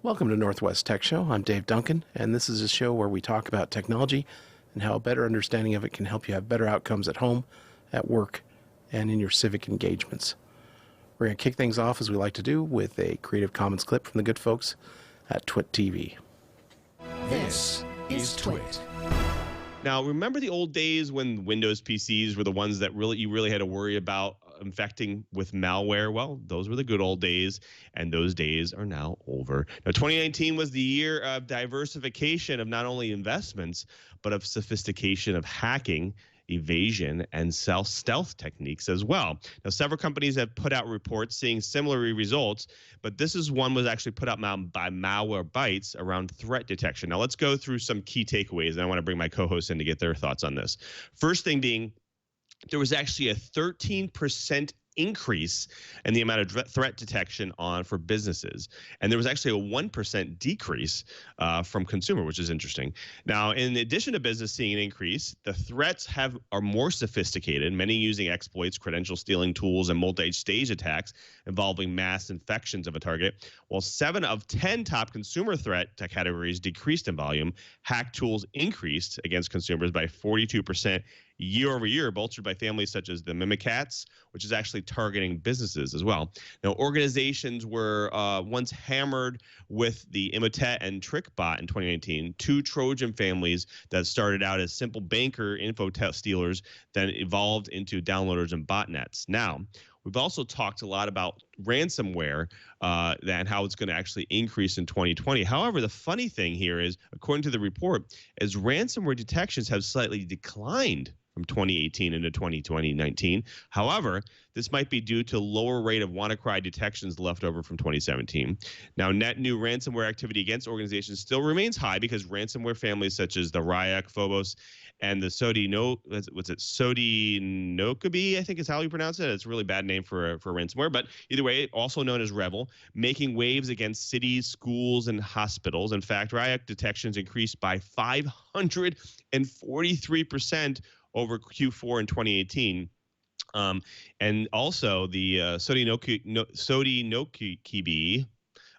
Welcome to Northwest Tech Show. I'm Dave Duncan, and this is a show where we talk about technology and how a better understanding of it can help you have better outcomes at home, at work, and in your civic engagements. We're going to kick things off, as we like to do, with a Creative Commons clip from the good folks at Twit TV. This is Twit. Now, remember the old days when Windows PCs were the ones that you really had to worry about infecting with malware? Well, those were the good old days, and those days are now over. Now, 2019 was the year of diversification of not only investments, but of sophistication of hacking, evasion, and stealth techniques as well. Now, several companies have put out reports seeing similar results, but this is one was actually put out by Malwarebytes around threat detection. Now, let's go through some key takeaways, and I want to bring my co-hosts in to get their thoughts on this. First thing being, there was actually a 13% increase in the amount of threat detection for businesses. And there was actually a 1% decrease from consumer, which is interesting. Now, in addition to business seeing an increase, the threats are more sophisticated, many using exploits, credential stealing tools, and multi-stage attacks involving mass infections of a target. While 7 of 10 top consumer threat categories decreased in volume, hack tools increased against consumers by 42% year over year, bolstered by families such as the Mimikatz, which is actually targeting businesses as well. Now, organizations were once hammered with the Emotet and TrickBot in 2019, 2 Trojan families that started out as simple banker info stealers, then evolved into downloaders and botnets. Now, we've also talked a lot about ransomware and how it's going to actually increase in 2020. However, the funny thing here is, according to the report, is ransomware detections have slightly declined from 2018 into 2019. However, this might be due to lower rate of WannaCry detections left over from 2017. Now, net new ransomware activity against organizations still remains high because ransomware families such as the Ryuk, Phobos, and the Sodinokibi, I think is how you pronounce it. It's a really bad name for ransomware, but either way, also known as Revel, making waves against cities, schools, and hospitals. In fact, Ryuk detections increased by 543% over Q4 in 2018. And also the Sodinokibi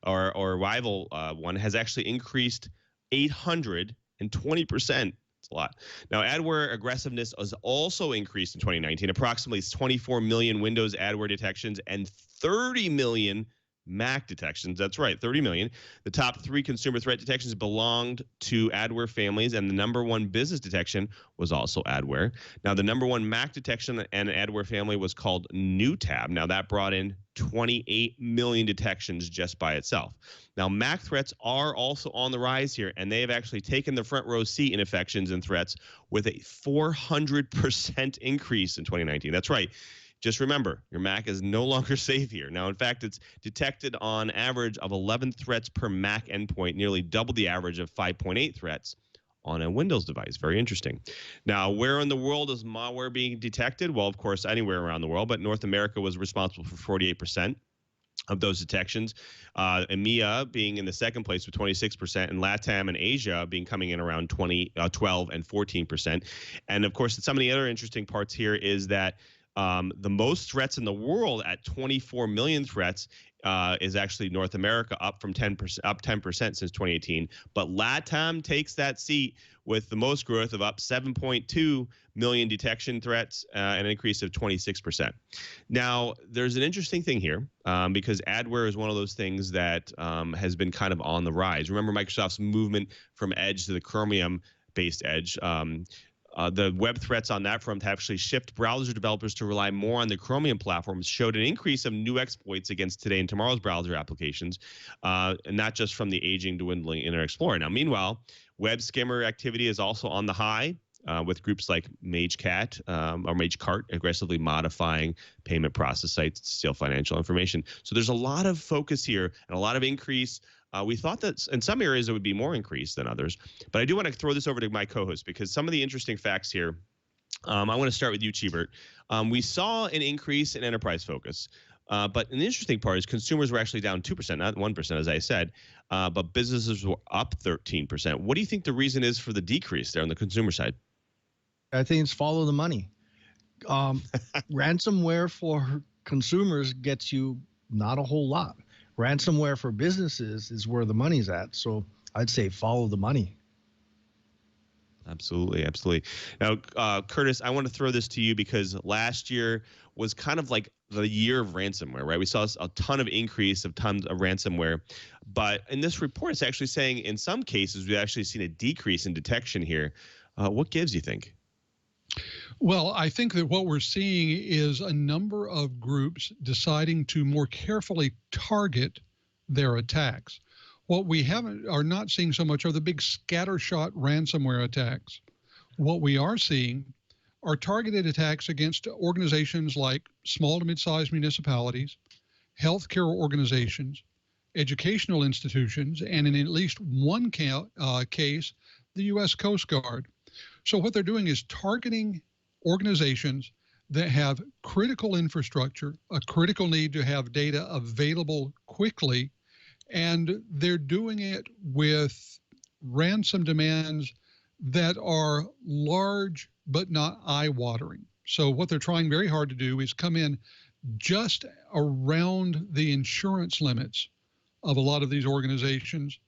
or rival one has actually increased 820%. It's a lot. Now, adware aggressiveness has also increased in 2019. Approximately 24 million Windows adware detections and 30 million Mac detections. That's right, 30 million. The top 3 consumer threat detections belonged to adware families, and the number 1 business detection was also adware. Now, the number 1 Mac detection and adware family was called NewTab. Now, that brought in 28 million detections just by itself. Now, Mac threats are also on the rise here, and they have actually taken the front row seat in infections and threats with a 400% increase in 2019. That's right. Just remember, your Mac is no longer safe here. Now, in fact, it's detected on average of 11 threats per Mac endpoint, nearly double the average of 5.8 threats on a Windows device. Very interesting. Now, where in the world is malware being detected? Well, of course, anywhere around the world, but North America was responsible for 48% of those detections. EMEA being in the second place with 26%, and LATAM and Asia coming in around 12 and 14%. And of course, some of the other interesting parts here is that the most threats in the world at 24 million threats is actually North America, up 10% since 2018. But LATAM takes that seat with the most growth of up 7.2 million detection threats, and an increase of 26%. Now, there's an interesting thing here because adware is one of those things that has been kind of on the rise. Remember Microsoft's movement from Edge to the Chromium-based Edge. The web threats on that front have actually shifted browser developers to rely more on the Chromium platforms, showed an increase of new exploits against today and tomorrow's browser applications, and not just from the aging, dwindling Internet Explorer. Now, meanwhile, web scammer activity is also on the high, with groups like MageCart aggressively modifying payment process sites to steal financial information. So there's a lot of focus here and a lot of increase. We thought that in some areas it would be more increased than others. But I do want to throw this over to my co-host because some of the interesting facts here, I want to start with you, Cheebert. We saw an increase in enterprise focus. But an interesting part is consumers were actually down 2%, not 1%, as I said, but businesses were up 13%. What do you think the reason is for the decrease there on the consumer side? I think it's follow the money. Ransomware for consumers gets you not a whole lot. Ransomware for businesses is where the money's at. So I'd say follow the money. Absolutely, absolutely. Now, Curtis, I want to throw this to you because last year was kind of like the year of ransomware, right? We saw a ton of increase of tons of ransomware, but in this report, it's actually saying in some cases we've actually seen a decrease in detection here. What gives, you think? Well, I think that what we're seeing is a number of groups deciding to more carefully target their attacks. What we are not seeing so much are the big scattershot ransomware attacks. What we are seeing are targeted attacks against organizations like small to mid-sized municipalities, healthcare organizations, educational institutions, and in at least one case, the U.S. Coast Guard. So what they're doing is targeting organizations that have critical infrastructure, a critical need to have data available quickly, and they're doing it with ransom demands that are large but not eye-watering. So what they're trying very hard to do is come in just around the insurance limits of a lot of these organizations,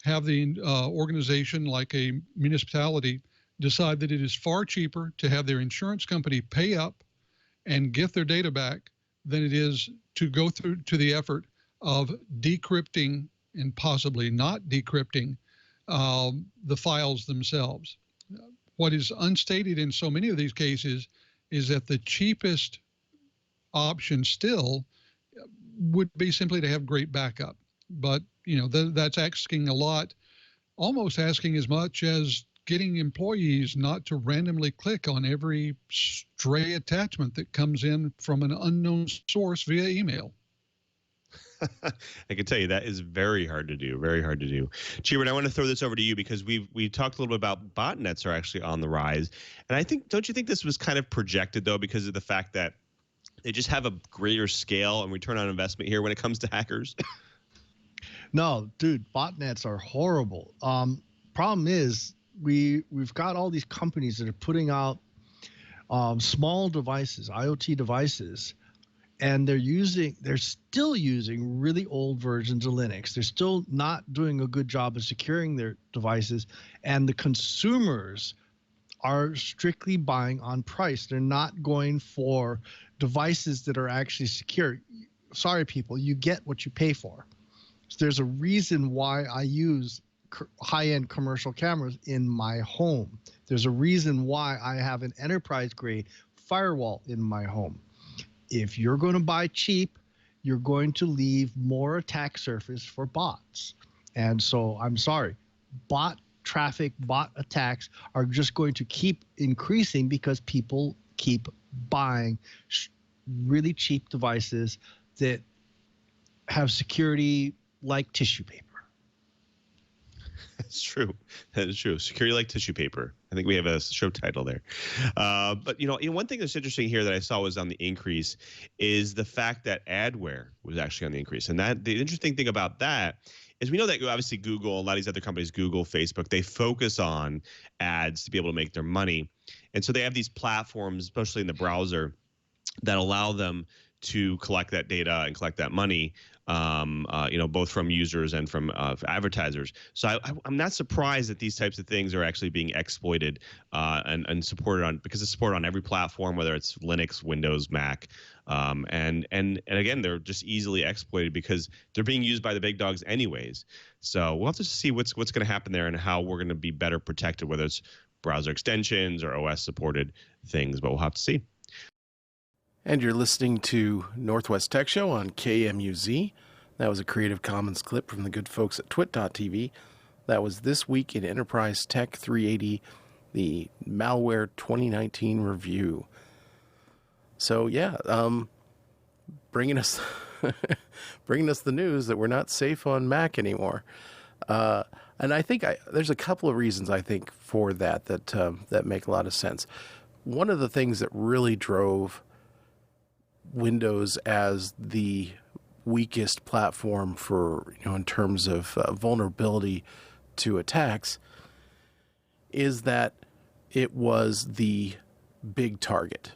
have the organization like a municipality decide that it is far cheaper to have their insurance company pay up and get their data back than it is to go through to the effort of decrypting and possibly not decrypting the files themselves. What is unstated in so many of these cases is that the cheapest option still would be simply to have great backup. But, you know, that's asking a lot, almost asking as much as getting employees not to randomly click on every stray attachment that comes in from an unknown source via email. I can tell you that is very hard to do, very hard to do. Cheever, I want to throw this over to you because we talked a little bit about botnets are actually on the rise. And I think, don't you think this was kind of projected, though, because of the fact that they just have a greater scale and return on investment here when it comes to hackers? No, dude, botnets are horrible. Problem is, we've got all these companies that are putting out small devices, IoT devices, and they're still using really old versions of Linux. They're still not doing a good job of securing their devices, and the consumers are strictly buying on price. They're not going for devices that are actually secure. Sorry, people, you get what you pay for. So there's a reason why I use high-end commercial cameras in my home. There's a reason why I have an enterprise-grade firewall in my home. If you're going to buy cheap, you're going to leave more attack surface for bots. And so I'm sorry, bot traffic, bot attacks are just going to keep increasing because people keep buying really cheap devices that have security like tissue paper. That's true. That is true. Security like tissue paper. I think we have a show title there. But one thing that's interesting here that I saw was on the increase is the fact that adware was actually on the increase. And that the interesting thing about that is we know that obviously Google, a lot of these other companies, Google, Facebook, they focus on ads to be able to make their money. And so they have these platforms, especially in the browser, that allow them to collect that data and collect that money, both from users and from advertisers. So I'm not surprised that these types of things are actually being exploited and supported on, because it's supported on every platform, whether it's Linux, Windows, Mac, and again, they're just easily exploited because they're being used by the big dogs anyways. So we'll have to see what's going to happen there and how we're going to be better protected, whether it's browser extensions or OS supported things, but we'll have to see. And you're listening to Northwest Tech Show on KMUZ. That was a Creative Commons clip from the good folks at twit.tv. That was This Week in Enterprise Tech 380, the Malware 2019 review. So yeah, bringing us the news that we're not safe on Mac anymore. And I think there's a couple of reasons I think for that make a lot of sense. One of the things that really drove Windows as the weakest platform for, in terms of vulnerability to attacks is that it was the big target.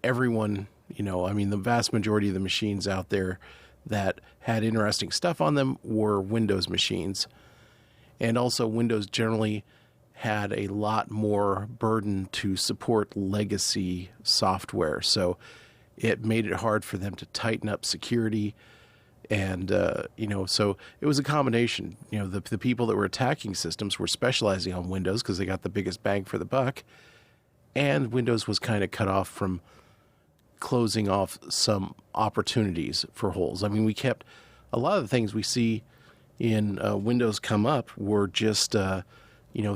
Everyone, I mean, the vast majority of the machines out there that had interesting stuff on them were Windows machines. And also Windows generally had a lot more burden to support legacy software. So it made it hard for them to tighten up security. And, so it was a combination. The people that were attacking systems were specializing on Windows because they got the biggest bang for the buck. And Windows was kind of cut off from closing off some opportunities for holes. I mean, we kept a lot of the things we see in Windows come up were just,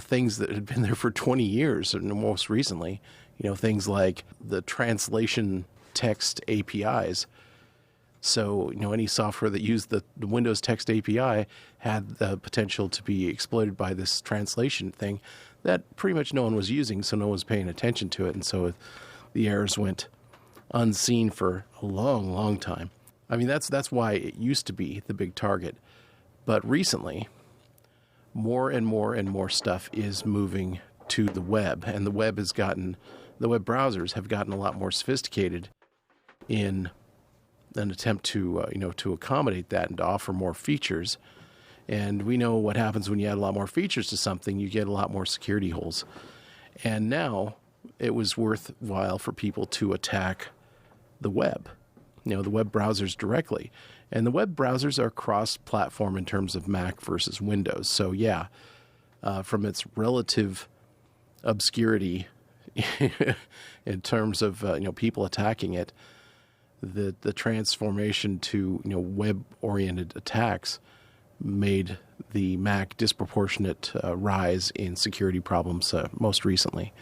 things that had been there for 20 years, and most recently, things like the translation text APIs. So, any software that used the Windows Text API had the potential to be exploited by this translation thing that pretty much no one was using, so no one was paying attention to it. And so the errors went unseen for a long, long time. I mean, that's why it used to be the big target. But recently, more and more and more stuff is moving to the web, and the web browsers have gotten a lot more sophisticated in an attempt to to accommodate that and to offer more features. And we know what happens when you add a lot more features to something, you get a lot more security holes. And now it was worthwhile for people to attack the web, the web browsers directly. And the web browsers are cross-platform in terms of Mac versus Windows. So yeah, from its relative obscurity in terms of people attacking it, the transformation to web-oriented attacks made the Mac disproportionate rise in security problems most recently.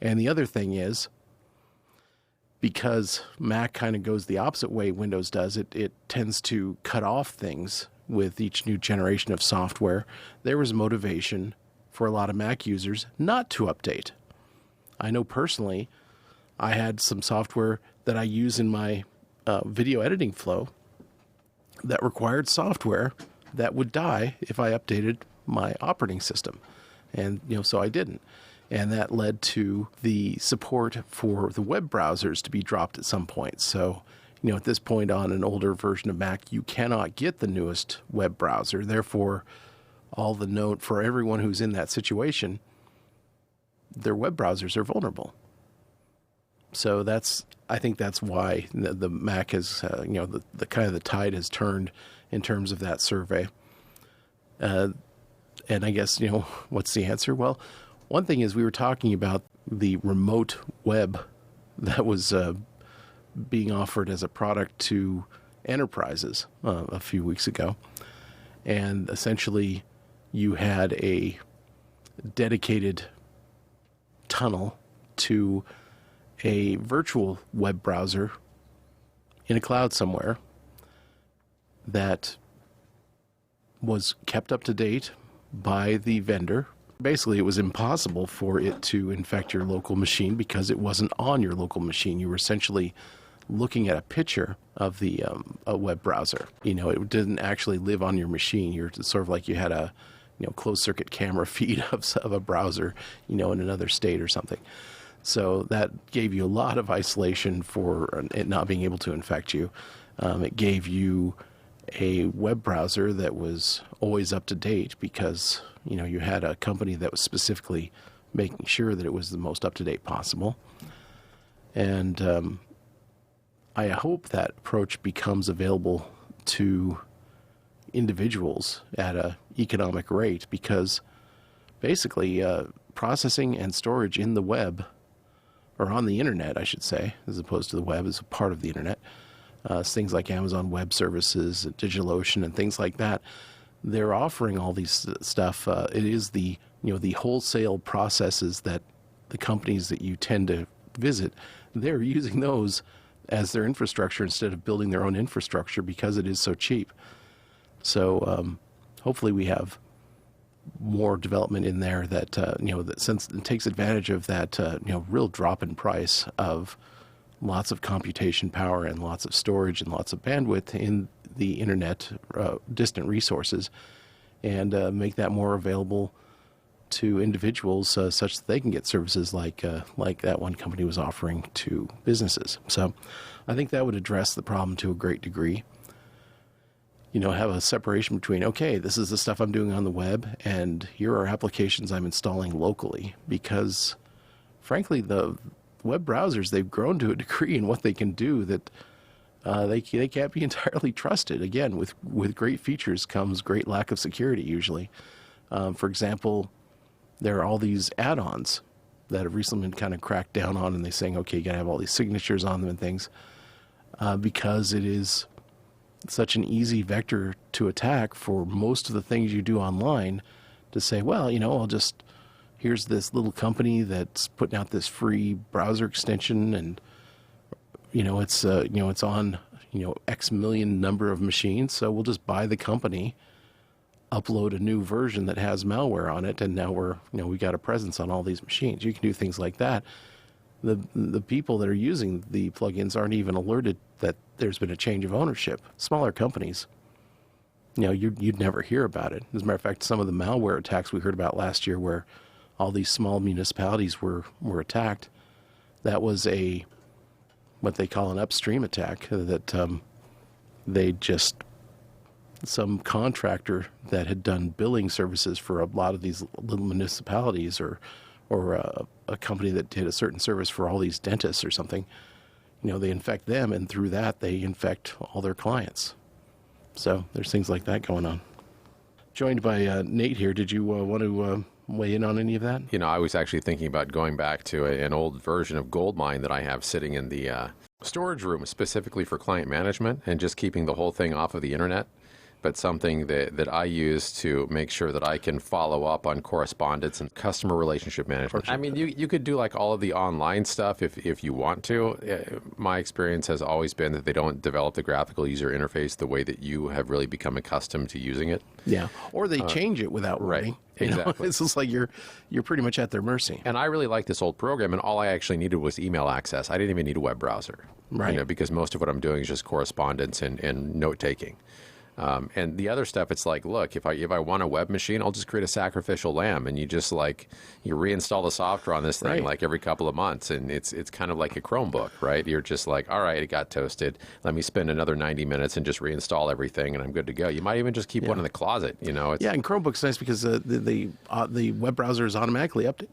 And the other thing is, because Mac kind of goes the opposite way Windows does, it tends to cut off things with each new generation of software. There was motivation for a lot of Mac users not to update. I know personally, I had some software that I use in my video editing flow that required software that would die if I updated my operating system. And, so I didn't. And that led to the support for the web browsers to be dropped at some point. So, at this point on an older version of Mac, you cannot get the newest web browser. Therefore, for everyone who's in that situation, their web browsers are vulnerable. So I think that's why the Mac has, the kind of the tide has turned in terms of that survey. And I guess, what's the answer? Well, one thing is we were talking about the remote web that was being offered as a product to enterprises a few weeks ago. And essentially you had a dedicated tunnel to a virtual web browser in a cloud somewhere that was kept up to date by the vendor. Basically, it was impossible for it to infect your local machine because it wasn't on your local machine. You were essentially looking at a picture of the a web browser. It didn't actually live on your machine. You're sort of like you had a closed circuit camera feed of a browser, in another state or something. So that gave you a lot of isolation for it not being able to infect you. It gave you a web browser that was always up to date because, you had a company that was specifically making sure that it was the most up to date possible. And I hope that approach becomes available to individuals at an economic rate because basically processing and storage in the web, or on the internet, I should say, as opposed to the web as a part of the internet. Things like Amazon Web Services, DigitalOcean, and things like that. They're offering all these stuff. It is the wholesale processes that the companies that you tend to visit, they're using those as their infrastructure instead of building their own infrastructure because it is so cheap. So hopefully we have more development in there that that since it takes advantage of that real drop in price of lots of computation power and lots of storage and lots of bandwidth in the internet distant resources, and make that more available to individuals such that they can get services like that one company was offering to businesses. So I think that would address the problem to a great degree. Have a separation between, okay, this is the stuff I'm doing on the web, and here are applications I'm installing locally. Because, frankly, the web browsers, they've grown to a degree in what they can do that they can't be entirely trusted. Again, with great features comes great lack of security, usually. For example, there are all these add-ons that have recently been kind of cracked down on, and they're saying, okay, you got to have all these signatures on them and things, because it is such an easy vector to attack for most of the things you do online, to say, well, I'll just, here's this little company that's putting out this free browser extension, and it's on X million number of machines, so we'll just buy the company, upload a new version that has malware on it, and now we got a presence on all these machines. You can do things like that. The people that are using the plugins aren't even alerted that there's been a change of ownership. Smaller companies, you'd never hear about it. As a matter of fact, some of the malware attacks we heard about last year, where all these small municipalities were attacked, that was what they call an upstream attack, that some contractor that had done billing services for a lot of these little municipalities, or a company that did a certain service for all these dentists or something, they infect them, and through that they infect all their clients. So there's things like that going on. Joined by Nate here. Did you want to weigh in on any of that? I was actually thinking about going back to an old version of Goldmine that I have sitting in the storage room specifically for client management, and just keeping the whole thing off of the internet, but something that I use to make sure that I can follow up on correspondence and customer relationship management. I mean, you could do like all of the online stuff if you want to. My experience has always been that they don't develop the graphical user interface the way that you have really become accustomed to using it. Yeah, or they change it without warning. Right, exactly. It's just like you're pretty much at their mercy. And I really like this old program, and all I actually needed was email access. I didn't even need a web browser. Right. Because most of what I'm doing is just correspondence and note-taking. And the other stuff, it's like, look, if I want a web machine, I'll just create a sacrificial lamb, and you just you reinstall the software on this thing right. like every couple of months, and it's kind of like a Chromebook, right? You're just like, all right, it got toasted. Let me spend another 90 minutes and just reinstall everything, and I'm good to go. You might even just keep one in the closet, It's, and Chromebook's nice because the web browser is automatically updated.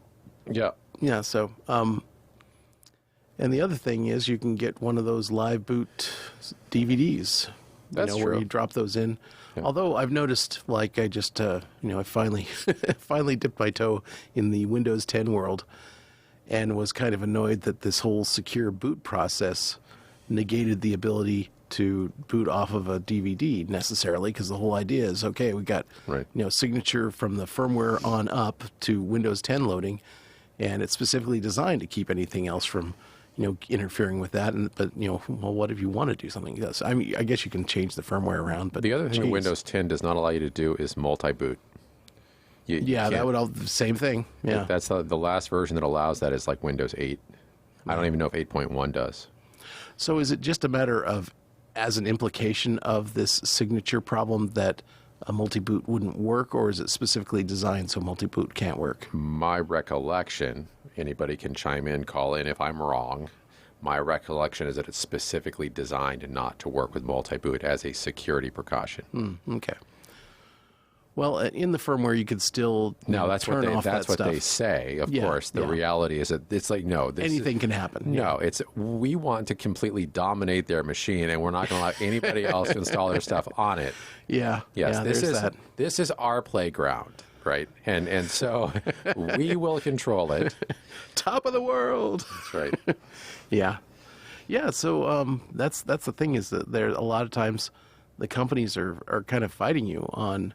Yeah. Yeah. So, and the other thing is you can get one of those live boot DVDs. That's true. Where you drop those in. Yeah. Although I've noticed, I just, I finally dipped my toe in the Windows 10 world, and was kind of annoyed that this whole secure boot process negated the ability to boot off of a DVD necessarily, because the whole idea is, okay, we got, right. Signature from the firmware on up to Windows 10 loading, and it's specifically designed to keep anything else from interfering with that. But what if you want to do something else? I mean, I guess you can change the firmware around. But the other thing that Windows 10 does not allow you to do is multi-boot. That would all the same thing. Yeah, that's the last version that allows that is like Windows 8. I don't even know if 8.1 does. So is it just a matter of, as an implication of this signature problem, that a multi-boot wouldn't work, or is it specifically designed so multi-boot can't work? My recollection, anybody can chime in, call in if I'm wrong. My recollection is that it's specifically designed not to work with multi-boot as a security precaution. Okay. Well, in the firmware, you could still that's turn off that's that what they say. Of course, the reality is that it's like anything can happen. No, we want to completely dominate their machine, and we're not going to allow anybody else to install their stuff on it. Yeah. Yes. Yeah, this is our playground, right? And so we will control it. Top of the world. That's right. Yeah. Yeah. So that's the thing, is that there a lot of times the companies are kind of fighting you on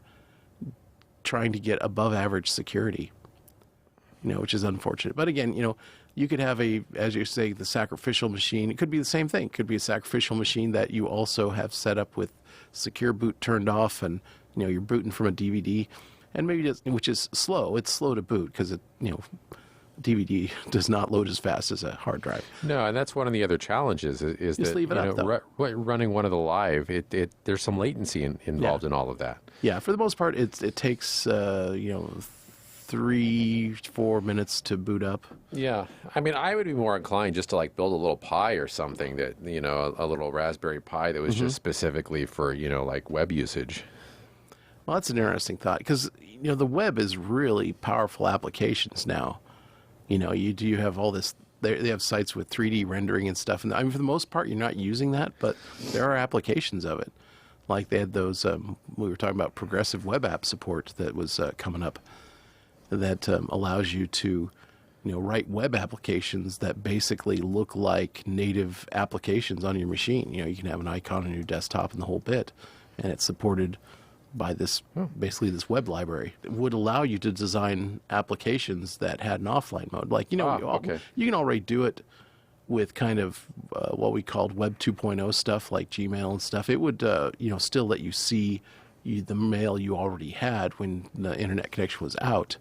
trying to get above average security, which is unfortunate. But again, you could have as you say, the sacrificial machine. It could be the same thing. It could be a sacrificial machine that you also have set up with secure boot turned off, and you're booting from a DVD, and maybe which is slow. It's slow to boot because DVD does not load as fast as a hard drive. No, and that's one of the other challenges is just that leave it up, running one of the live, there's some latency involved in all of that. Yeah, for the most part, it takes 30 3-4 minutes to boot up. Yeah, I mean, I would be more inclined just to like build a little Pi or something that, you know, a little Raspberry Pi that was just specifically for, you know, like web usage. Well, that's an interesting thought because, you know, the web is really powerful applications now. You know, you have all this, they have sites with 3D rendering and stuff. And I mean, for the most part, you're not using that, but there are applications of it. Like they had those, we were talking about progressive web app support that was coming up that allows you to, you know, write web applications that basically look like native applications on your machine. You know, you can have an icon on your desktop and the whole bit, and it's supported by this, basically this web library. It would allow you to design applications that had an offline mode. Like, you know, you can already do it with kind of what we called Web 2.0 stuff like Gmail and stuff. It would, you know, still let you see the mail you already had when the internet connection was out.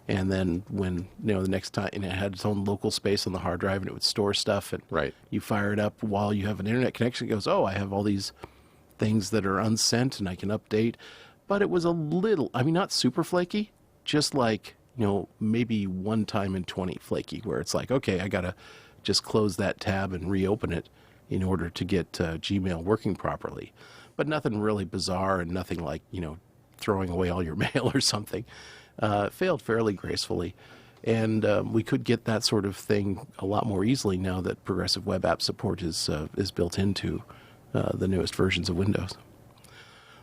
And then when, you know, the next time, and it had its own local space on the hard drive and it would store stuff. And you fire it up while you have an internet connection. It goes, oh, I have all these things that are unsent and I can update. But it was a little, I mean, not super flaky, just like, you know, maybe 1 time in 20 flaky, where it's like, okay, I got to just close that tab and reopen it in order to get Gmail working properly. But nothing really bizarre and nothing like, you know, throwing away all your mail or something. Failed fairly gracefully. And we could get that sort of thing a lot more easily now that progressive web app support is built into the newest versions of Windows.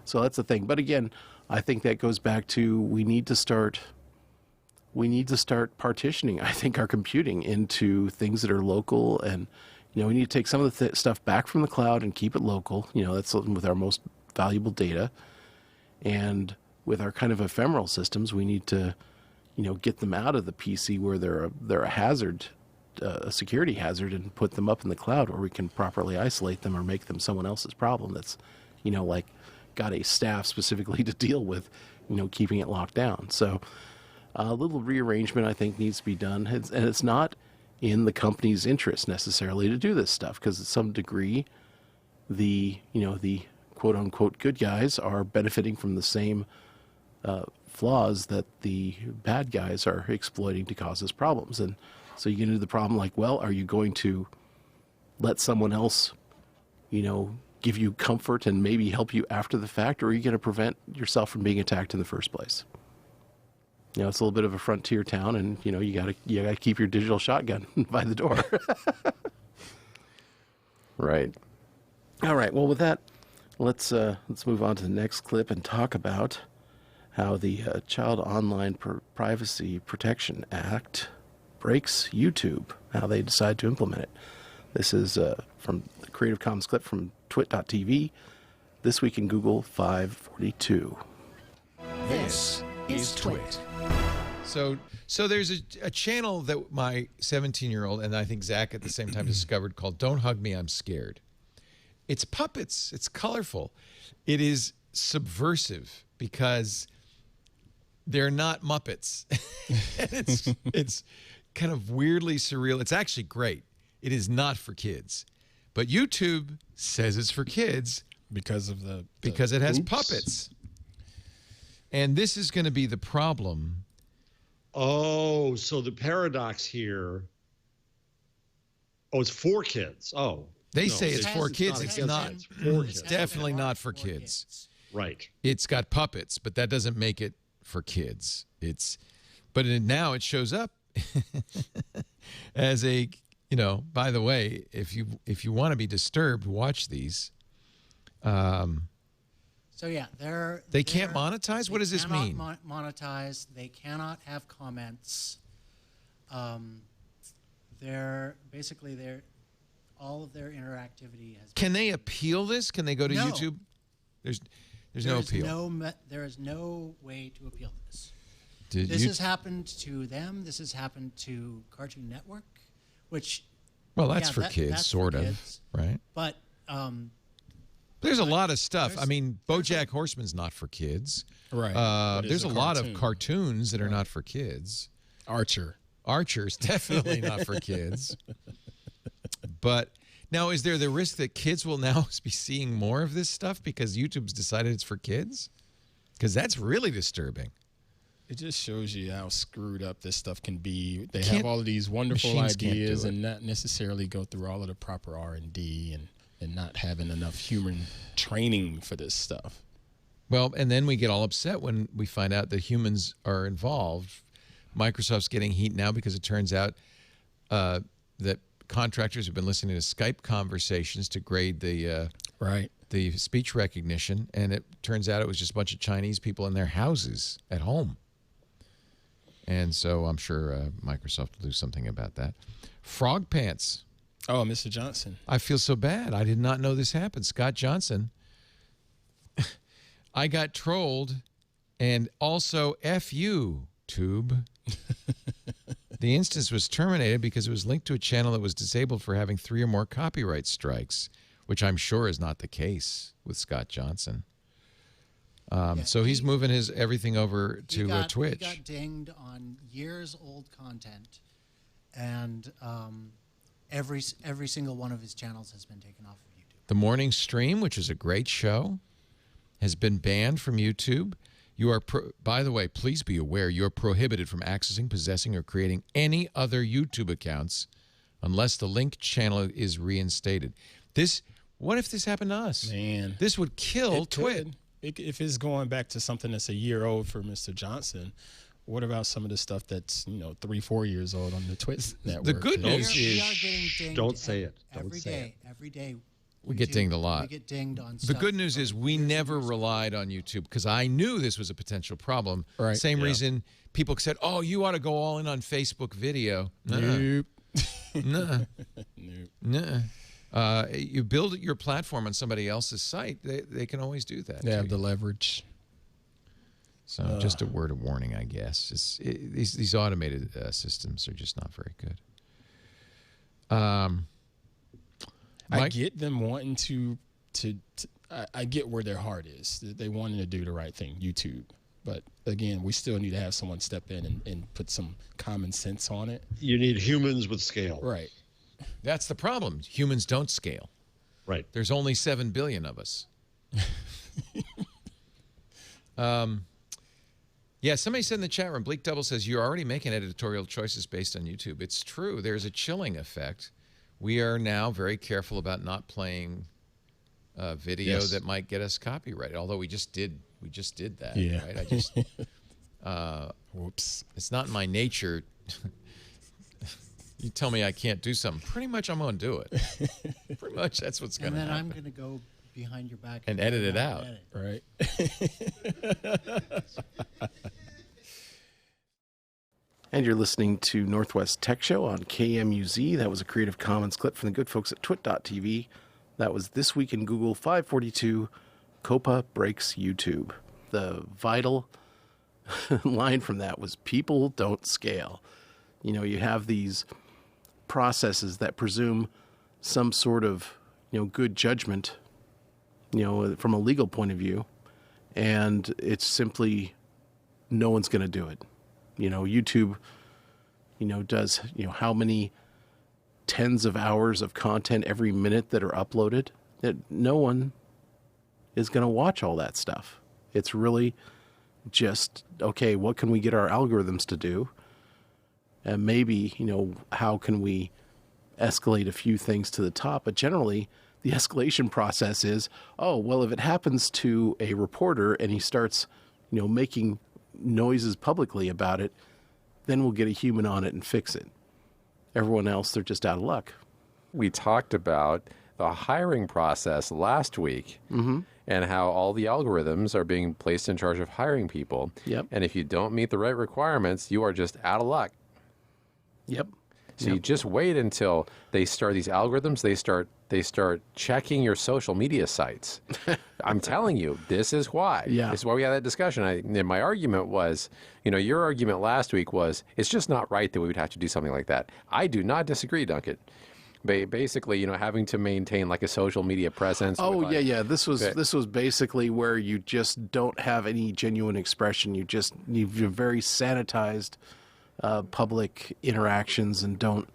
So that's the thing. But again, I think that goes back to we need to start partitioning, I think, our computing into things that are local. And, you know, we need to take some of the stuff back from the cloud and keep it local. You know, that's with our most valuable data. And with our kind of ephemeral systems, we need to, you know, get them out of the PC where they're a hazard, a security hazard, and put them up in the cloud where we can properly isolate them or make them someone else's problem that's, you know, like got a staff specifically to deal with, you know, keeping it locked down. So a little rearrangement, I think, needs to be done. And it's not in the company's interest necessarily to do this stuff because, to some degree, the quote unquote good guys are benefiting from the same flaws that the bad guys are exploiting to cause us problems. And so you get into the problem like, well, are you going to let someone else, you know, give you comfort and maybe help you after the fact, or are you going to prevent yourself from being attacked in the first place? You know, it's a little bit of a frontier town, and you know, you gotta keep your digital shotgun by the door. Right. All right. Well, with that, let's move on to the next clip and talk about how the Child Online Privacy Protection Act breaks YouTube, how they decide to implement it. This is from the Creative Commons clip from twit.tv, This Week in Google 542. This is Twit. So there's a channel that my 17-year-old and I think Zach at the same time discovered called Don't Hug Me, I'm Scared. It's puppets. It's colorful. It is subversive because they're not Muppets. And it's kind of weirdly surreal. It's actually great. It is not for kids. But YouTube says it's for kids because it has puppets. And this is going to be the problem. Oh, so the paradox here. Oh, it's for kids. Oh. They say it's for kids. It's not. It's for kids. It's definitely not for kids. Right. It's got puppets, but that doesn't make it for kids. But now it shows up as a, you know, by the way, if you want to be disturbed, watch these. So yeah, they can't monetize. What does this mean? Monetize. They cannot have comments. They're all of their interactivity has. Can they appeal this? Can they go to YouTube? There's no appeal. There is no way to appeal this. This has happened to them. This has happened to Cartoon Network, which. Well, that's for kids, that's sort for of, kids. right? But. There's a lot of stuff. I mean, BoJack Horseman's not for kids. Right. There's a lot of cartoons that are not for kids. Archer's definitely not for kids. But now, is there the risk that kids will now be seeing more of this stuff because YouTube's decided it's for kids? Because that's really disturbing. It just shows you how screwed up this stuff can be. They Can't- have all of these wonderful machines can't do ideas it. and not necessarily go through all of the proper R&D and not having enough human training for this stuff. Well, and then we get all upset when we find out that humans are involved. Microsoft's getting heat now because it turns out that contractors have been listening to Skype conversations to grade the Right. the speech recognition, and it turns out it was just a bunch of Chinese people in their houses at home. And so I'm sure Microsoft will do something about that. Frog pants. Oh, Mr. Johnson. I feel so bad. I did not know this happened. Scott Johnson. I got trolled, and also F you, Tube. The instance was terminated because it was linked to a channel that was disabled for having 3 or more copyright strikes, which I'm sure is not the case with Scott Johnson. So he's moving his everything over to Twitch. He got dinged on years-old content, and every single one of his channels has been taken off of YouTube. The morning stream, which is a great show, has been banned from YouTube. You are, by the way, please be aware, you are prohibited from accessing, possessing, or creating any other YouTube accounts unless the link channel is reinstated. What if this happened to us? Man. This would kill It Twit. could. If it's going back to something that's a year old for Mr. Johnson, what about some of the stuff that's 3-4 years old on the Twitch network? The good news We is are getting dinged Don't say it. Don't every say day. Every day. we get dinged a lot. We get dinged on The stuff good news from is we years and never years ago. relied on YouTube because I knew this was a potential problem. Right. Same Yeah. reason people said, "Oh, you ought to go all in on Facebook video." Nope. Nuh-uh. Nope. Nuh-uh. You build your platform on somebody else's site, they can always do that. They to have you. the leverage. So just a word of warning, I guess. These automated systems are just not very good. I Mike? get them wanting to I get where their heart is. They wanting to do the right thing, YouTube. But again, we still need to have someone step in and put some common sense on it. You need humans with scale. Right. That's the problem. Humans don't scale. Right. There's only 7 billion of us. Yeah, somebody said in the chat room, Bleak Double says, you're already making editorial choices based on YouTube. It's true. There's a chilling effect. We are now very careful about not playing video Yes. that might get us copyrighted, although we just did that. Yeah. Right? I just Whoops. it's not in my nature. You tell me I can't do something. Pretty much I'm going to do it. Pretty much that's what's going And to then happen. I'm going to go behind your back And edit it go out. edit. Right. And you're listening to Northwest Tech Show on KMUZ. That was a Creative Commons clip from the good folks at twit.tv. That was This Week in Google 542, COPA breaks YouTube. The vital line from that was, people don't scale. You know, you have these processes that presume some sort of, good judgment, from a legal point of view. And it's simply, no one's going to do it. YouTube, does, how many tens of hours of content every minute that are uploaded, that no one is going to watch all that stuff. It's really just, okay, what can we get our algorithms to do? And maybe, how can we escalate a few things to the top? But generally, the escalation process is, oh, well, if it happens to a reporter and he starts, making noises publicly about it, then we'll get a human on it and fix it. Everyone else, they're just out of luck. We talked about the hiring process last week and how all the algorithms are being placed in charge of hiring people. Yep. And if you don't meet the right requirements, you are just out of luck. Yep. So you just wait until they start these algorithms. They start checking your social media sites. I'm telling you, this is why. Yeah. This is why we had that discussion. And my argument was, your argument last week was, it's just not right that we would have to do something like that. I do not disagree, Duncan. Basically, having to maintain like a social media presence. Oh, with, like, yeah. This was basically where you just don't have any genuine expression. You're very sanitized public interactions and don't,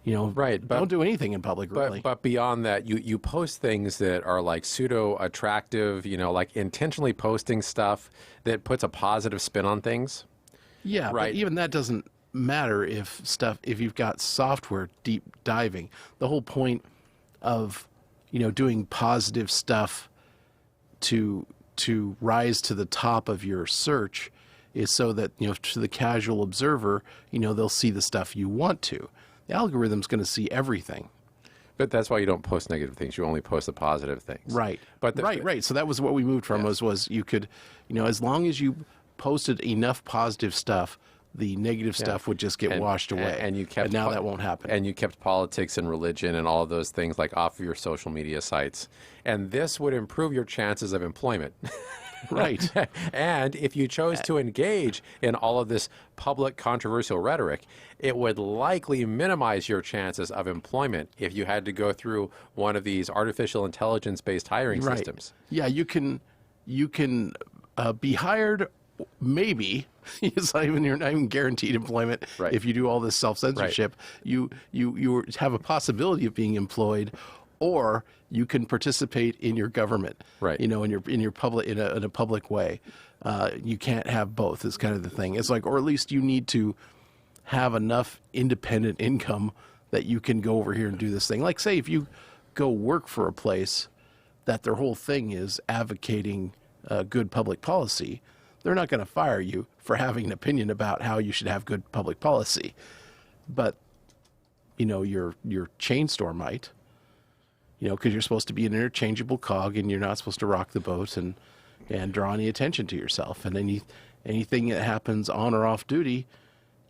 Right, don't do anything in public, really. But beyond that, you post things that are like pseudo attractive, like intentionally posting stuff that puts a positive spin on things. Yeah, Right. but even that doesn't matter if you've got software deep diving. The whole point of, doing positive stuff to rise to the top of your search is so that, to the casual observer, they'll see the stuff you want to. The algorithm's going to see everything. But that's why you don't post negative things. You only post the positive things. Right. But right. So that was what we moved from was you could, as long as you posted enough positive stuff, the negative stuff would just get washed away. And you kept now that won't happen. And you kept politics and religion and all of those things like off of your social media sites. And this would improve your chances of employment. Right. And if you chose to engage in all of this public controversial rhetoric, it would likely minimize your chances of employment if you had to go through one of these artificial intelligence-based hiring systems. Yeah, you can be hired. Maybe you're not even guaranteed employment if you do all this self-censorship. You have a possibility of being employed, or you can participate in your government. In your public in a public way. You can't have both. Is kind of the thing. It's like, or at least you need to have enough independent income that you can go over here and do this thing. Like, say, if you go work for a place that their whole thing is advocating good public policy, they're not going to fire you for having an opinion about how you should have good public policy. But, your chain store might, because you're supposed to be an interchangeable cog and you're not supposed to rock the boat and draw any attention to yourself. And anything that happens on or off duty,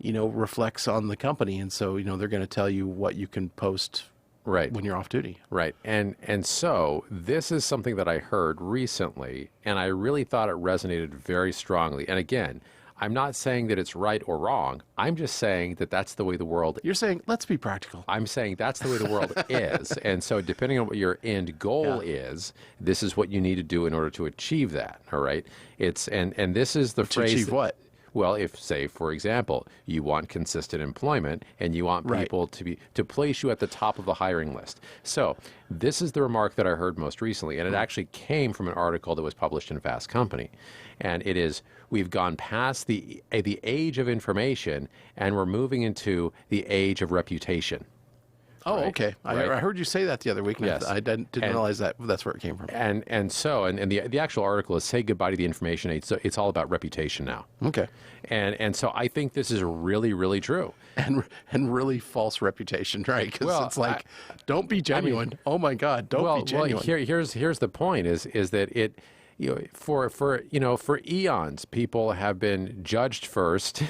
reflects on the company. And so, they're going to tell you what you can post when you're off duty. Right. And so this is something that I heard recently, and I really thought it resonated very strongly. And again, I'm not saying that it's right or wrong. I'm just saying that that's the way the world is. You're saying, let's be practical. I'm saying that's the way the world is. And so depending on what your end goal is, this is what you need to do in order to achieve that. All right. And this is the phrase. To achieve what? Well, if, say, for example, you want consistent employment and you want people to place you at the top of the hiring list. So this is the remark that I heard most recently, and it actually came from an article that was published in Fast Company. And it is, we've gone past the age of information and we're moving into the age of reputation. Oh, okay. I heard you say that the other week. And yes. I didn't realize that's where it came from. And so the actual article is say goodbye to the information age. So it's all about reputation now. Okay. And so I think this is really, really true. And really false reputation, right? Because it's like, don't be genuine. Oh my God, don't be genuine. Well, here's the point: is that it. For eons, people have been judged first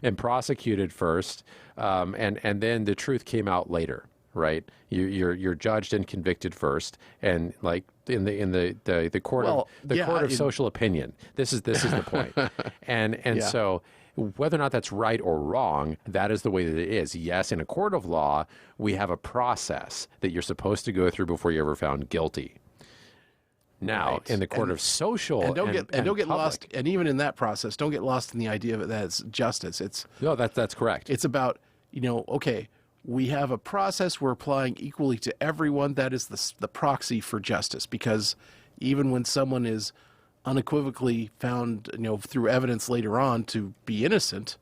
and prosecuted first, and then the truth came out later, right? You're judged and convicted first, and like in the court of social opinion. This is the point, and so. Whether or not that's right or wrong, that is the way that it is. Yes, in a court of law, we have a process that you're supposed to go through before you're ever found guilty. Now, in the court of social, and don't get public, lost, and even in that process, don't get lost in the idea that it's justice. That's correct. It's about okay, we have a process we're applying equally to everyone. That is the proxy for justice, because even when someone is unequivocally found, through evidence later on to be innocent,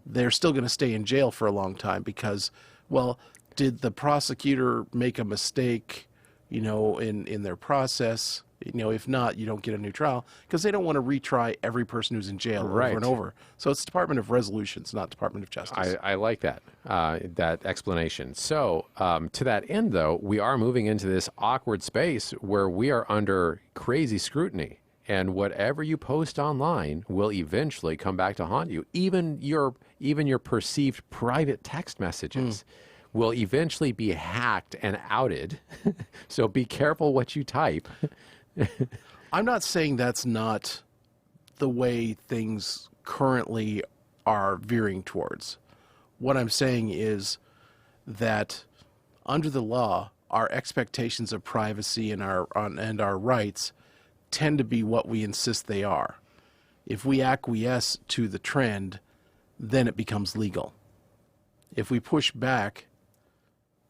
they're still going to stay in jail for a long time because, well, did the prosecutor make a mistake, in their process? If not, you don't get a new trial because they don't want to retry every person who's in jail over and over. So it's Department of Resolutions, not Department of Justice. I like that explanation. So to that end, though, we are moving into this awkward space where we are under crazy scrutiny. And whatever you post online will eventually come back to haunt you. Even your perceived private text messages will eventually be hacked and outed. So be careful what you type. I'm not saying that's not the way things currently are veering towards. What I'm saying is that under the law, our expectations of privacy and our rights tend to be what we insist they are. If we acquiesce to the trend, then it becomes legal. If we push back,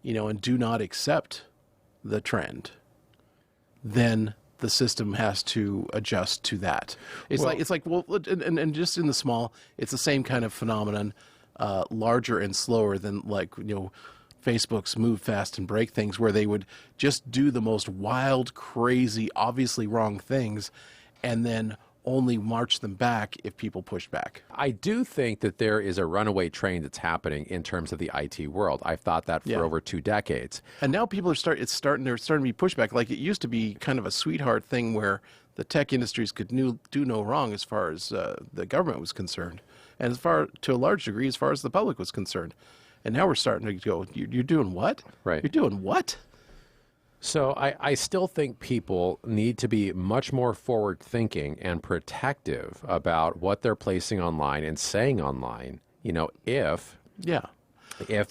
and do not accept the trend, then the system has to adjust to that. It's like well, and just in the small, it's the same kind of phenomenon, larger and slower than Facebook's move fast and break things, where they would just do the most wild, crazy, obviously wrong things, and then only march them back if people push back. I do think that there is a runaway train that's happening in terms of the IT world. I've thought that for over 2 decades. And now people are starting to be pushback. Like it used to be kind of a sweetheart thing where the tech industries could do no wrong as far as the government was concerned, and to a large degree as far as the public was concerned. And now we're starting to go, you're doing what? Right. You're doing what? So I still think people need to be much more forward-thinking and protective about what they're placing online and saying online, if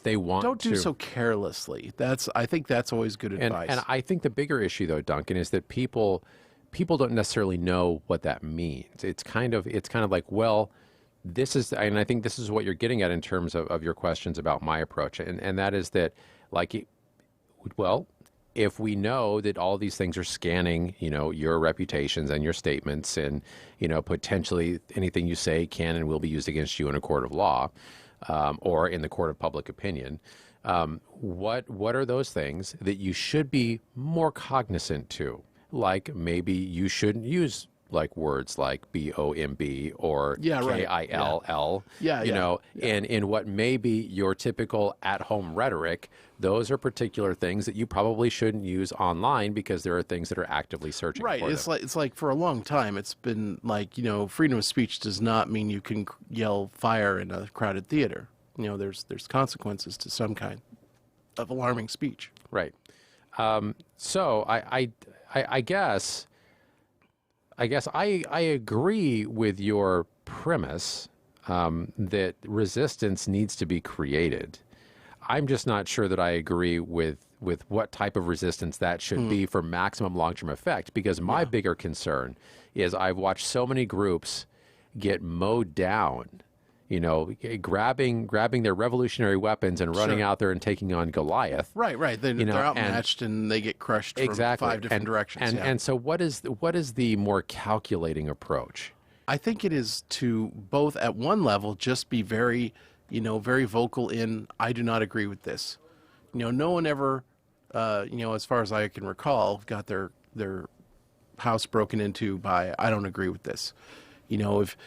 they want to. Don't do so carelessly. I think that's always good advice. And I think the bigger issue, though, Duncan, is that people don't necessarily know what that means. It's kind of like, well, this is, and I think this is what you're getting at in terms of your questions about my approach, and that is that, if we know that all these things are scanning, your reputations and your statements, and potentially anything you say can and will be used against you in a court of law, or in the court of public opinion, what are those things that you should be more cognizant to? Like maybe you shouldn't use words like BOMB or KILL, and in what may be your typical at-home rhetoric, those are particular things that you probably shouldn't use online because there are things that are actively searching for them. It's like for a long time, it's been freedom of speech does not mean you can yell fire in a crowded theater. There's consequences to some kind of alarming speech. Right. So I guess I agree with your premise that resistance needs to be created. I'm just not sure that I agree with what type of resistance that should be for maximum long-term effect, because my bigger concern is I've watched so many groups get mowed down, grabbing their revolutionary weapons and running out there and taking on Goliath. Right. They're outmatched and they get crushed from 5 different directions. And so what is the more calculating approach? I think it is to both at one level just be very, very vocal in, I do not agree with this. No one ever, as far as I can recall, got their house broken into by, I don't agree with this. If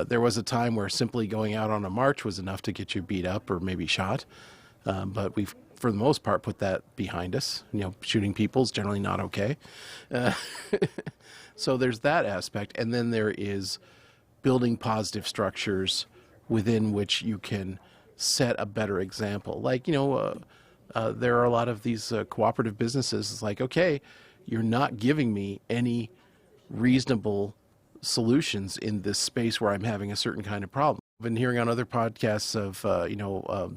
there was a time where simply going out on a march was enough to get you beat up or maybe shot. But we've, for the most part, put that behind us. Shooting people is generally not okay. So there's that aspect. And then there is building positive structures within which you can set a better example. There are a lot of these cooperative businesses. It's like, okay, you're not giving me any reasonable solutions in this space where I'm having a certain kind of problem. I've been hearing on other podcasts of,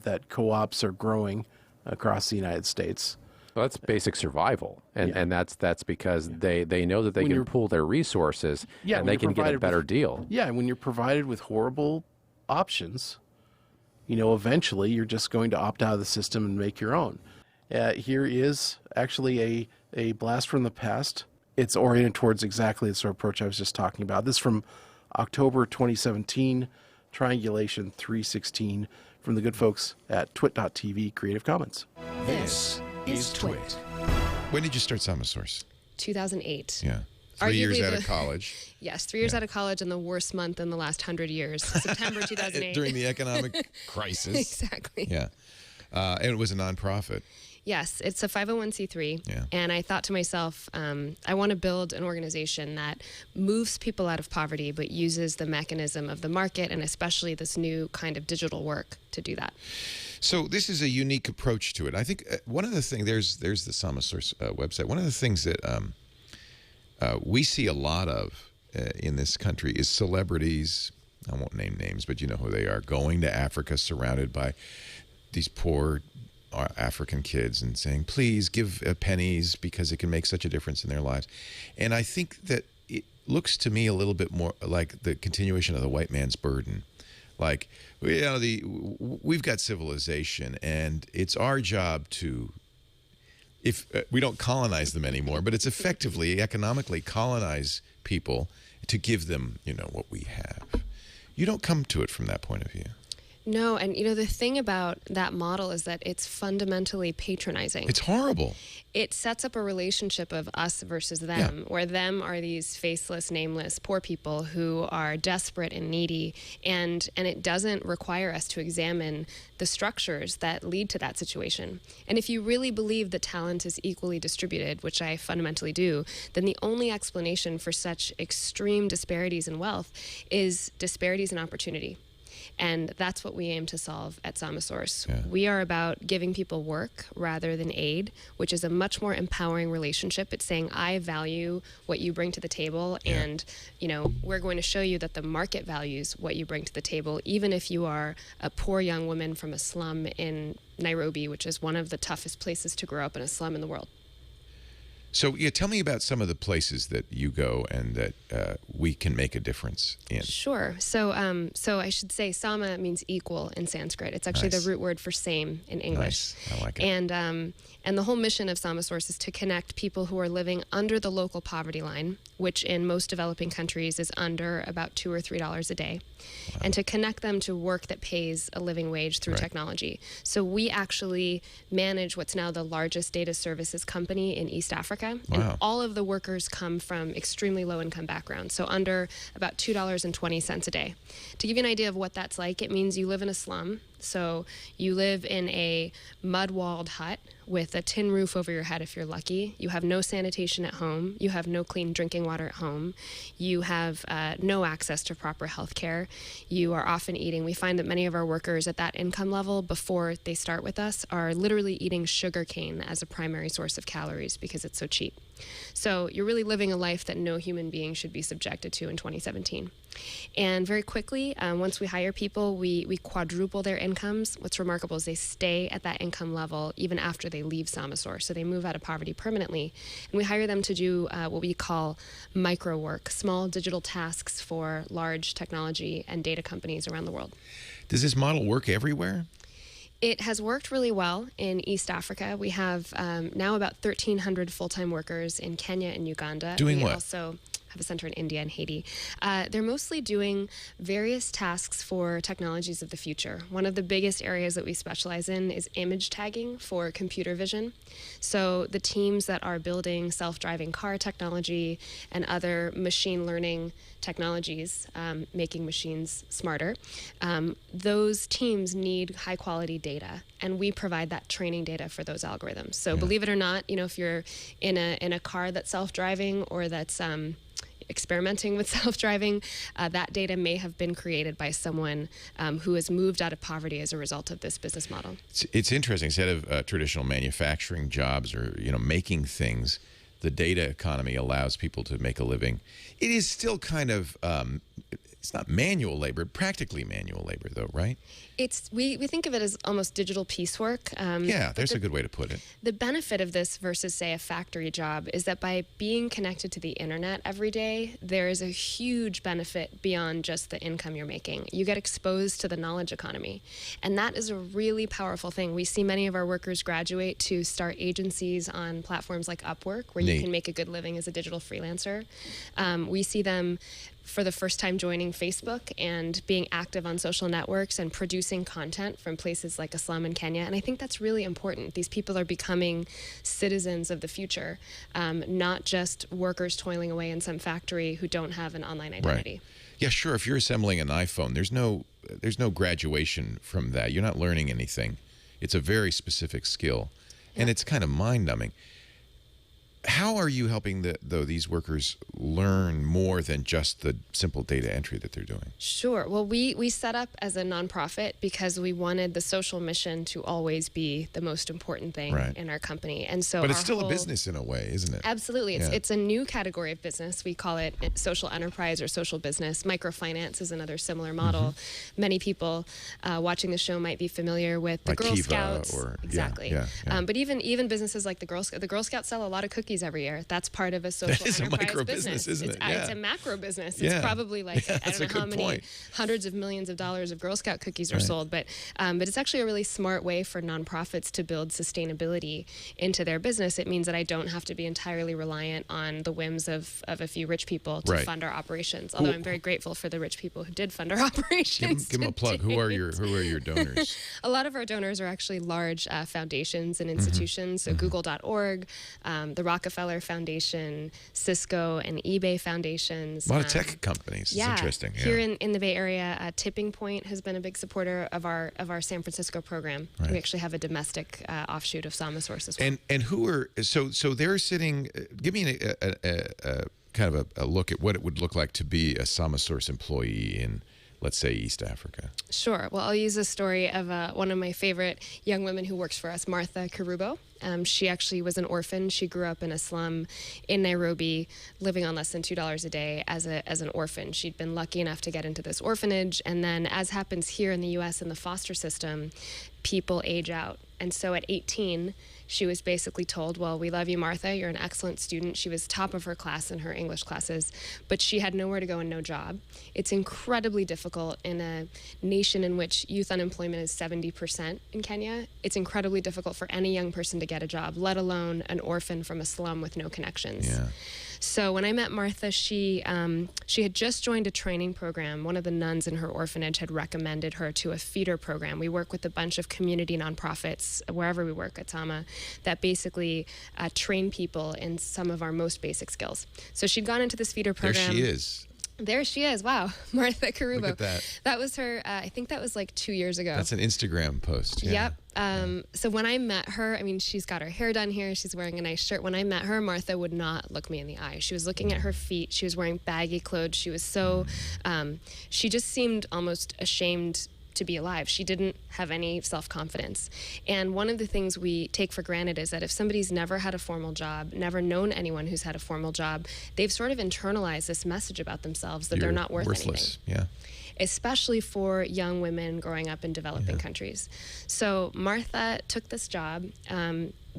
that co-ops are growing across the United States. Well, that's basic survival, and that's because they know that they can pool their resources and they can get a better deal. Yeah, and when you're provided with horrible options, eventually you're just going to opt out of the system and make your own. Here is actually a blast from the past. It's oriented towards exactly the sort of approach I was just talking about. This is from October 2017, Triangulation 316, from the good folks at twit.tv Creative Commons. This is Twit. When did you start Samasource? 2008. Yeah. 3 years out of college. Yes, 3 years out of college and the worst month in the last 100 years, September 2008. During the economic crisis. Exactly. Yeah. And it was a nonprofit. Yes, it's a 501c3. And I thought to myself, I want to build an organization that moves people out of poverty, but uses the mechanism of the market and especially this new kind of digital work to do that. So this is a unique approach to it. I think one of the things, there's the Samasource website. One of the things that we see a lot of in this country is celebrities, I won't name names, but you know who they are, going to Africa surrounded by these poor African kids and saying, please give pennies because it can make such a difference in their lives. And I think that it looks to me a little bit more like the continuation of the white man's burden. Like, we've got civilization and it's our job to if we don't colonize them anymore, but it's effectively economically colonize people to give them, what we have. You don't come to it from that point of view. No, and the thing about that model is that it's fundamentally patronizing. It's horrible. It sets up a relationship of us versus them, where them are these faceless, nameless, poor people who are desperate and needy, and it doesn't require us to examine the structures that lead to that situation. And if you really believe that talent is equally distributed, which I fundamentally do, then the only explanation for such extreme disparities in wealth is disparities in opportunity. And that's what we aim to solve at Samasource. Yeah. We are about giving people work rather than aid, which is a much more empowering relationship. It's saying, I value what you bring to the table, and we're going to show you that the market values what you bring to the table, even if you are a poor young woman from a slum in Nairobi, which is one of the toughest places to grow up in a slum in the world. So, tell me about some of the places that you go and that we can make a difference in. Sure. So I should say Sama means equal in Sanskrit. It's actually the root word for same in English. Nice. I like it. And the whole mission of Samasource is to connect people who are living under the local poverty line, which in most developing countries is under about $2 or $3 a day, and to connect them to work that pays a living wage through technology. So we actually manage what's now the largest data services company in East Africa. And all of the workers come from extremely low-income backgrounds, so under about $2.20 a day. To give you an idea of what that's like, it means you live in a slum. So you live in a mud-walled hut with a tin roof over your head if you're lucky. You have no sanitation at home. You have no clean drinking water at home. You have no access to proper health care. You are often eating. We find that many of our workers at that income level before they start with us are literally eating sugar cane as a primary source of calories because it's so cheap. So you're really living a life that no human being should be subjected to in 2017. And very quickly, once we hire people, we quadruple their incomes. What's remarkable is they stay at that income level even after they leave Samasource. So they move out of poverty permanently. And we hire them to do what we call micro work, small digital tasks for large technology and data companies around the world. Does this model work everywhere? It has worked really well in East Africa. We have now about 1,300 full-time workers in Kenya and Uganda. Doing what? We also have a center in India and Haiti. They're mostly doing various tasks for technologies of the future. One of the biggest areas that we specialize in is image tagging for computer vision. So the teams that are building self-driving car technology and other machine learning technologies, making machines smarter, those teams need high-quality data, and we provide that training data for those algorithms. So believe it or not, if you're in a car that's self-driving or that's experimenting with self-driving, that data may have been created by someone who has moved out of poverty as a result of this business model. It's interesting. Instead of traditional manufacturing jobs or making things, the data economy allows people to make a living. It is still kind of it's not manual labor, practically manual labor, though, right? We think of it as almost digital piecework. Yeah, there's a good way to put it. The benefit of this versus, say, a factory job is that by being connected to the internet every day, there is a huge benefit beyond just the income you're making. You get exposed to the knowledge economy, and that is a really powerful thing. We see many of our workers graduate to start agencies on platforms like Upwork, where you can make a good living as a digital freelancer. We see them for the first time joining Facebook and being active on social networks and producing content from places like a slum in Kenya. And I think that's really important. These people are becoming citizens of the future, not just workers toiling away in some factory who don't have an online identity. Right. Yeah, sure. If you're assembling an iPhone, there's no graduation from that. You're not learning anything. It's a very specific skill, and it's kind of mind-numbing. How are you helping these workers learn more than just the simple data entry that they're doing? Sure. Well, we set up as a nonprofit because we wanted the social mission to always be the most important thing in our company. And so, but it's still a business in a way, isn't it? Absolutely. It's a new category of business. We call it social enterprise or social business. Microfinance is another similar model. Many people watching the show might be familiar with the Girl Scouts. Or, exactly. But even businesses like the Girl Scouts sell a lot of cookies cookies every year. That's part of a social is a enterprise micro business. isn't it? Yeah. It's a macro business. Yeah. It's probably like Yeah, I that's don't a know how good many point. hundreds of millions of dollars of Girl Scout cookies are Right. sold, but it's actually a really smart way for nonprofits to build sustainability into their business. It means that I don't have to be entirely reliant on the whims of a few rich people to Right. fund our operations. Although I'm very grateful for the rich people who did fund our operations. Give them a plug. Who are your donors? A lot of our donors are actually large foundations and institutions. So Google.org, the Rockefeller Foundation, Cisco and eBay foundations. A lot of tech companies. Yeah, It's interesting. Yeah. Here in the Bay Area, Tipping Point has been a big supporter of our San Francisco program. Right. We actually have a domestic offshoot of SamaSource as well. And who are so they're sitting? Give me a kind of a look at what it would look like to be a SamaSource employee in, let's say, East Africa. Sure. Well, I'll use a story of one of my favorite young women who works for us, Martha Karubo. She actually was an orphan. She grew up in a slum in Nairobi, living on less than $2 a day as an orphan. She'd been lucky enough to get into this orphanage, and then, as happens here in the U.S. in the foster system, people age out. And so at 18, she was basically told, well, we love you, Martha. You're an excellent student. She was top of her class in her English classes, but she had nowhere to go and no job. It's incredibly difficult in a nation in which youth unemployment is 70% in Kenya. It's incredibly difficult for any young person to get a job, let alone an orphan from a slum with no connections. Yeah. So when I met Martha, she had just joined a training program. One of the nuns in her orphanage had recommended her to a feeder program. We work with a bunch of community nonprofits wherever we work at Sama that basically train people in some of our most basic skills. So she'd gone into this feeder program. There she is. There she is. Wow. Martha Karubo. Look at that. That was her, I think that was like 2 years ago. That's an Instagram post. Yeah. Yep. So when I met her, I mean, she's got her hair done here. She's wearing a nice shirt. When I met her, Martha would not look me in the eye. She was looking at her feet. She was wearing baggy clothes. She was so, she just seemed almost ashamed to be alive. She didn't have any self-confidence. And one of the things we take for granted is that if somebody's never had a formal job, never known anyone who's had a formal job, they've sort of internalized this message about themselves that they're not worthless. Anything. Yeah. Especially for young women growing up in developing countries. So Martha took this job.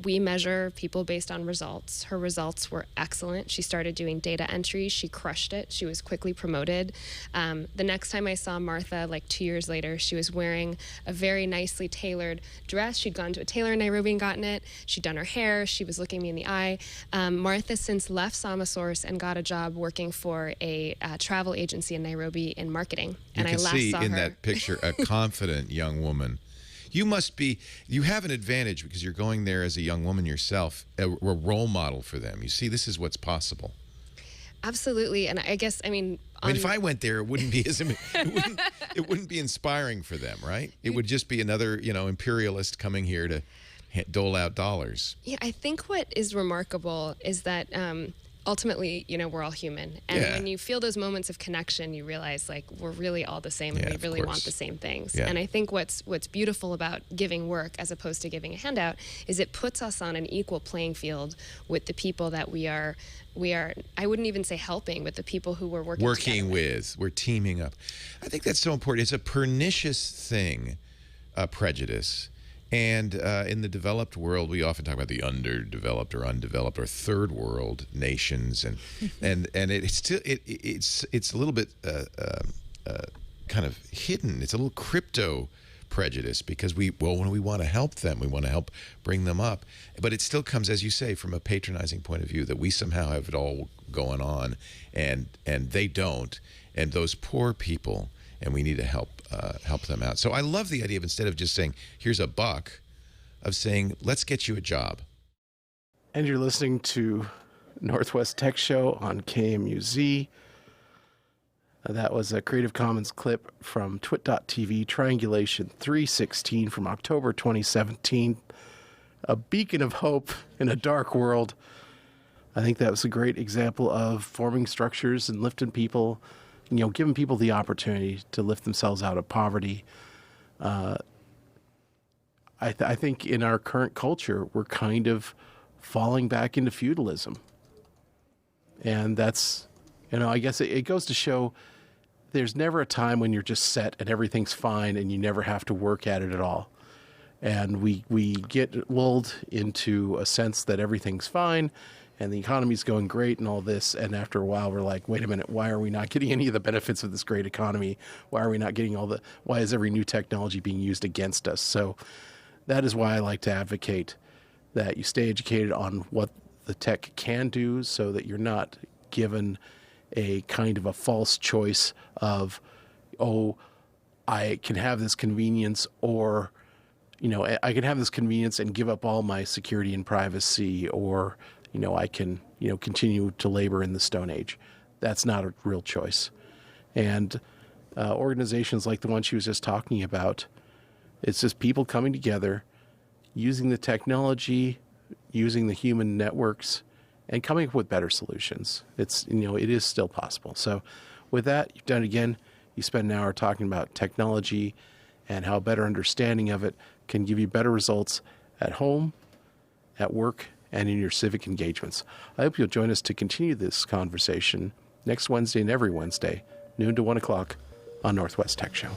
We measure people based on results. Her results were excellent. She started doing data entry. She crushed it. She was quickly promoted. The next time I saw Martha, like 2 years later, she was wearing a very nicely tailored dress. She'd gone to a tailor in Nairobi and gotten it. She'd done her hair. She was looking me in the eye. Martha since left SamaSource and got a job working for a travel agency in Nairobi in marketing. You And can I last see saw in her. that picture a confident young woman. You have an advantage because you're going there as a young woman yourself, a role model for them. You see, this is what's possible. Absolutely. And I guess, I mean, if I went there, it wouldn't be it wouldn't be inspiring for them, right? It would just be another, imperialist coming here to dole out dollars. Yeah, I think what is remarkable is that ultimately, we're all human. And when you feel those moments of connection, you realize like we're really all the same and we really want the same things. Yeah. And I think what's beautiful about giving work as opposed to giving a handout is it puts us on an equal playing field with the people that we are I wouldn't even say helping, but the people who we're working with. We're teaming up. I think that's so important. It's a pernicious thing, prejudice. And in the developed world, we often talk about the underdeveloped or undeveloped or third world nations, and it's still it's a little bit kind of hidden. It's a little crypto prejudice because when we want to help them, we want to help bring them up, but it still comes, as you say, from a patronizing point of view that we somehow have it all going on, and they don't, and those poor people. And we need to help them out. So I love the idea of instead of just saying, here's $1, of saying, let's get you a job. And you're listening to Northwest Tech Show on KMUZ. That was a Creative Commons clip from twit.tv, Triangulation 316 from October 2017. A beacon of hope in a dark world. I think that was a great example of forming structures and lifting people, giving people the opportunity to lift themselves out of poverty. I think in our current culture, we're kind of falling back into feudalism. And that's, I guess it goes to show there's never a time when you're just set and everything's fine and you never have to work at it at all. And we get lulled into a sense that everything's fine and the economy's going great and all this, and after a while we're like, wait a minute, why are we not getting any of the benefits of this great economy? Why are we not getting why is every new technology being used against us? So that is why I like to advocate that you stay educated on what the tech can do, so that you're not given a kind of a false choice of, oh, I can have this convenience, or, I can have this convenience and give up all my security and privacy, or, I can, continue to labor in the Stone Age. That's not a real choice. And organizations like the one she was just talking about, it's just people coming together, using the technology, using the human networks, and coming up with better solutions. It's, it is still possible. So with that, you've done it again. You spend an hour talking about technology and how a better understanding of it can give you better results at home, at work, and in your civic engagements. I hope you'll join us to continue this conversation next Wednesday and every Wednesday, noon to 1 o'clock on Northwest Tech Show.